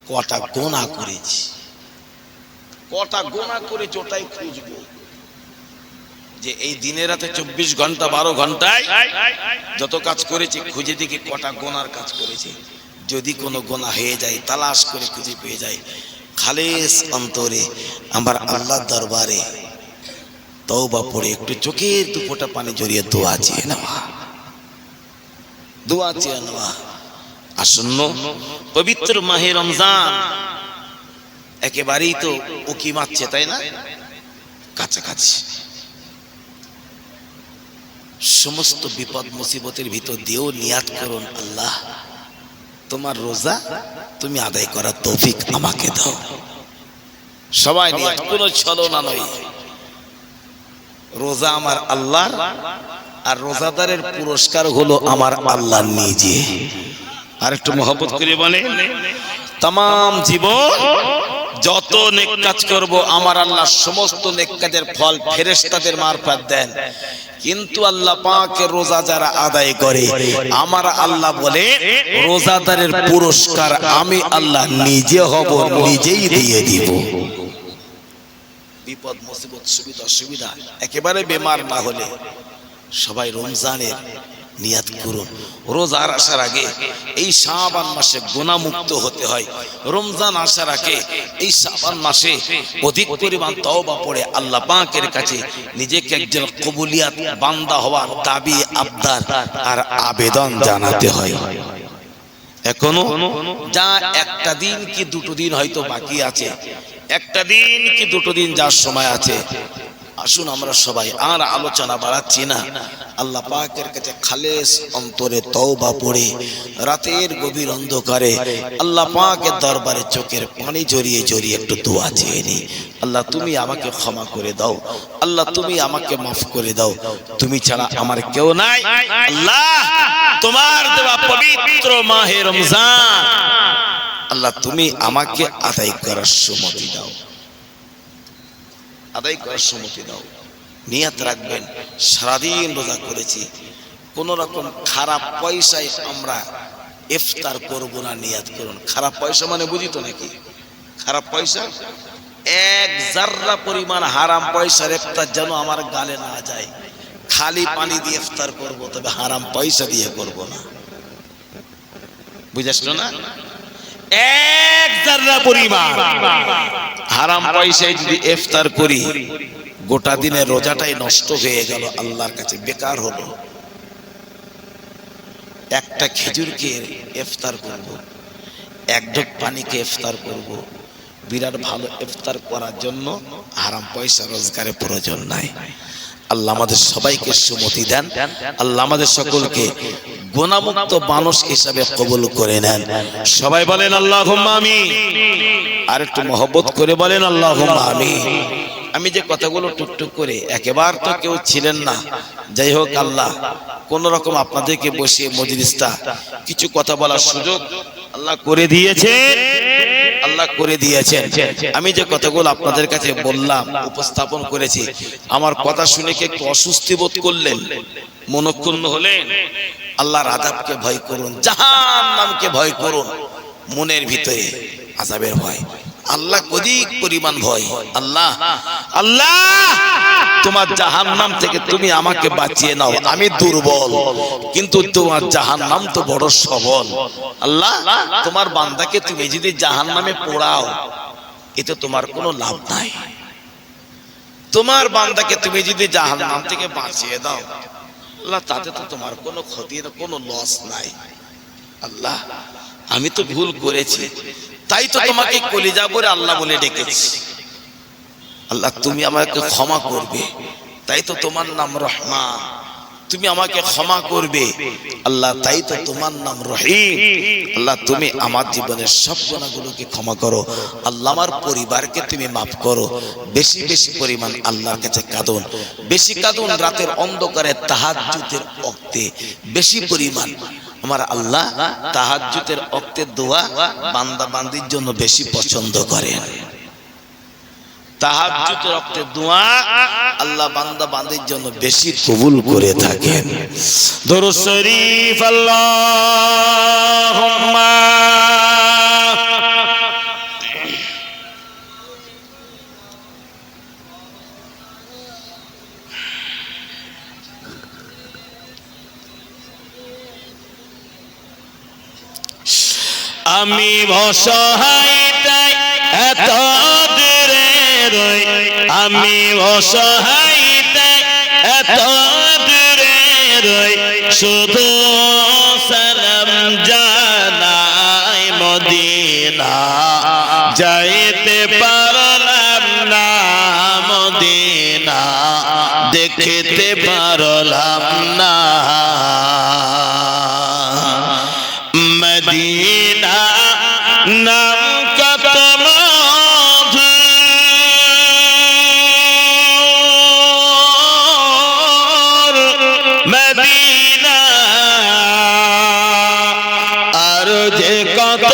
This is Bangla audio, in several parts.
কটা গোনা করেছি, কটা গোনা করেছি ওটাই খুঁজবো। যে এই দিনে রাতে 24 ঘন্টা 12 ঘন্টায় যত কাজ করেছি খুঁজে দেখি কটা গোনার কাজ করেছি। যদি কোনো গোনা হয়ে যায় তালাশ করে খুঁজে পেয়ে যায়, খালেস অন্তরে আমার আল্লাহর দরবারে তওবা পড়ে একটু চোখের দুপোটা পানি জড়িয়ে দোয়া চেয়ে নেওয়া, দোয়া চেয়ে নেওয়া। আসন্ন পবিত্র মাহে রমজান একেবারেই তো উকি মারছে, তাই না? কাছাকাছি। সমস্ত বিপদ মুসিবতের ভিতর দিয়েও নিয়াত করুন, আল্লাহ তোমার রোজা তুমি আদায় করার তৌফিক আমাকে দাও। সবাই নিয়াত, কোনো ছলনা নয়। রোজা আমার আল্লাহর, আর রোজাদারের পুরস্কার হলো আমার আল্লাহ নিজে। আর একটু মহব্বত করে বলে, তাম জীবন যত নেক কাজ করব আমার আল্লাহ সমস্ত নেক কাজের ফল ফেরেশতাদের মারফত দেন। কিন্তু আল্লাহ পাকের রোজা যারা আদায় করে আমার আল্লাহ বলে রোজাদারের পুরস্কার আমি আল্লাহ নিজে হব, নিজেই দিয়ে দিব। বিপদ মুসিবত সুবিধা অসুবিধা একেবারে বেমার না হলে সবাই রমজানের নিয়াত করুন। রোজার আসার আগে এই শাবান মাসে গুনাহমুক্ত হতে হয়। রমজান আসার আগে এই শাবান মাসে অধিক পরিমাণ তওবা পড়ে আল্লাহ পাকের কাছে নিজেকে একজন কবুলিয়াত বান্দা হওয়ার দাবি আবদার আর আবেদন জানাতে হয়। এখনো যা একটা দিন কি দুটো দিন হয়তো বাকি আছে, একটা দিন কি দুটো দিন যার সময় আছে, আসুন আমরা সবাই আর আলোচনা বাড়াচ্ছি না, আল্লাহ পাকের কাছে খালেস অন্তরে তওবা পড়ে রাতের গভীর অন্ধকারে আল্লাহ পাকের দরবারে চোখের পানি জড়িয়ে জড়িয়ে একটু দোয়া চেয়ে নি। আল্লাহ তুমি আমাকে ক্ষমা করে দাও, আল্লাহ তুমি আমাকে মাফ করে দাও, তুমি ছাড়া আমার কেউ নাই। আল্লাহ তোমার দেওয়া পবিত্র মাহে রমজান আল্লাহ তুমি আমাকে আদায় করার সুমতি দাও, আদায় করার সুমতি দাও। নিয়ত রাখবেন সারাদিন রোজা করেছি, কোন রকম খারাপ পয়সায় আমরা ইফতার করব না, নিয়ত করুন। খারাপ পয়সা মানে বুঝি তো নাকি? খারাপ পয়সা এক জাররা পরিমাণ হারাম পয়সার ইফতার যেন আমার গালে না যায়। খালি পানি দিয়ে ইফতার করব, তবে হারাম পয়সা দিয়ে করব না। বুঝাসলো না? এক জাররা পরিমাণ হারাম পয়সায় যদি ইফতার করি গোটা দিনের রোজাটাই নষ্ট হয়ে গেল, আল্লাহর কাছে বেকার হলো। একটা খেজুরকে ইফতার করব, এক ঢোক পানিকে ইফতার করব, বিরাট ভালো ইফতার করার জন্য হারাম পয়সা রোজগারের প্রয়োজন নাই। আল্লাহ আমাদের সবাইকে সুমতি দেন, আল্লাহ আমাদের সকলকে গুনাহমুক্ত মানুষ হিসাবে কবুল করে নেন। সবাই বলেন আল্লাহুম্মা আমিন। আর একটু মহব্বত করে বলেন আল্লাহুম্মা আমিন। আমি যে কথাগুলো টুকটুক করে একেবার তো কেউ ছিলেন না, যাই হোক আল্লাহ কোন রকম আপনাদেরকে বসিয়ে মজলিসটা কিছু কথা বলার সুযোগ আল্লাহ করে দিয়েছেন, আল্লাহ করে দিয়েছেন। আমি যে কথাগুলো আপনাদের কাছে বললাম, উপস্থাপন করেছি, আমার কথা শুনে কি একটু অস্বস্তি বোধ করলেন, মনক্ষুণ্ণ হলেন? আল্লাহর আযাবকে ভয় করুন, জাহান্নামকে ভয় করুন, মনের ভিতরে আযাবের ভয়। আল্লাহ অধিক পরিমাণ ভয়। আল্লাহ আল্লাহ তোমার জাহান্নাম থেকে তুমি আমাকে বাঁচিয়ে নাও, আমি দুর্বল, কিন্তু তোমার জাহান্নাম তো বড় সবল। আল্লাহ তোমার বান্দাকে তুমি যদি জাহান্নামে পোড়াও এতে তোমার কোনো লাভ নাই। তোমার বান্দাকে তুমি যদি জাহান্নাম থেকে বাঁচিয়ে দাও আল্লাহ তাতে তো তোমার কোনো ক্ষতির কোনো লস নাই। আল্লাহ আমি তো ভুল করেছি, তাই তো তোমাকে কলিজা করে আল্লাহ বলে ডেকেছি। আল্লাহ তুমি আমাকে ক্ষমা করবে, তাই তো তোমার নাম রহমান, তুমি আমাকে ক্ষমা করবে আল্লাহ, তাই তো তোমার নাম রহিম। আল্লাহ তুমি আমার জীবনের সব গুনাহগুলোকে ক্ষমা করো আল্লাহ, আমার পরিবারকে তুমি মাফ করো। বেশি বেশি পরিমাণ আল্লাহর কাছে কাঁদুন, বেশি কাঁদুন রাতের অন্ধকারে তাহাজ্জুদের ওয়াক্তে বেশি পরিমাণ। আমার আল্লাহ তাহাজ্জুদের ওয়াক্তে দোয়া বান্দা বান্দির জন্য বেশি পছন্দ করেন। তাহাজ্জুদের ওয়াক্তে দোয়া আল্লাহ বান্দা বান্দির জন্য বেশি কবুল করে থাকেন। দরুদ শরীফ আল্লাহুম্মা আমি অসহায় তাই এত দূরে রই আমি অসহায় তাই এত দূরে রই শুধু সালাম জানাই মদিনা যাইতে পারলাম না মদিনা দেখতে পারলাম না মদিনা নাম কত মধুর মদিনা আর যে কত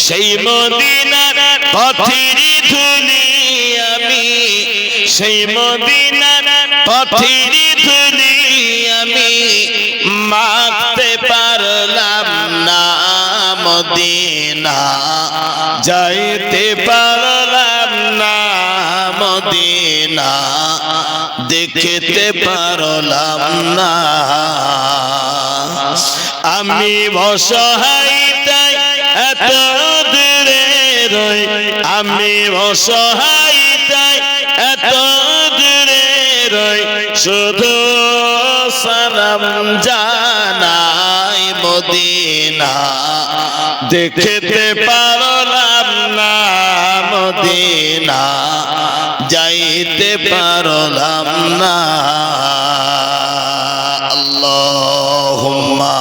সেই মদিনার পথের ধুলি আমি সেই মদিনার পথের ধুলি আমি মাখতে পারলাম না মদিনা যাইতে পারলাম না মদিনা দেখতে পারলাম না আমি অসহায় তাই এত দূরে রই আমি অসহায় তাই এত দূরে রই শুধু সালাম জানাই মদিনা দেখতে পারলাম না মদিনা যাইতে পারলাম না আল্লাহুম্মা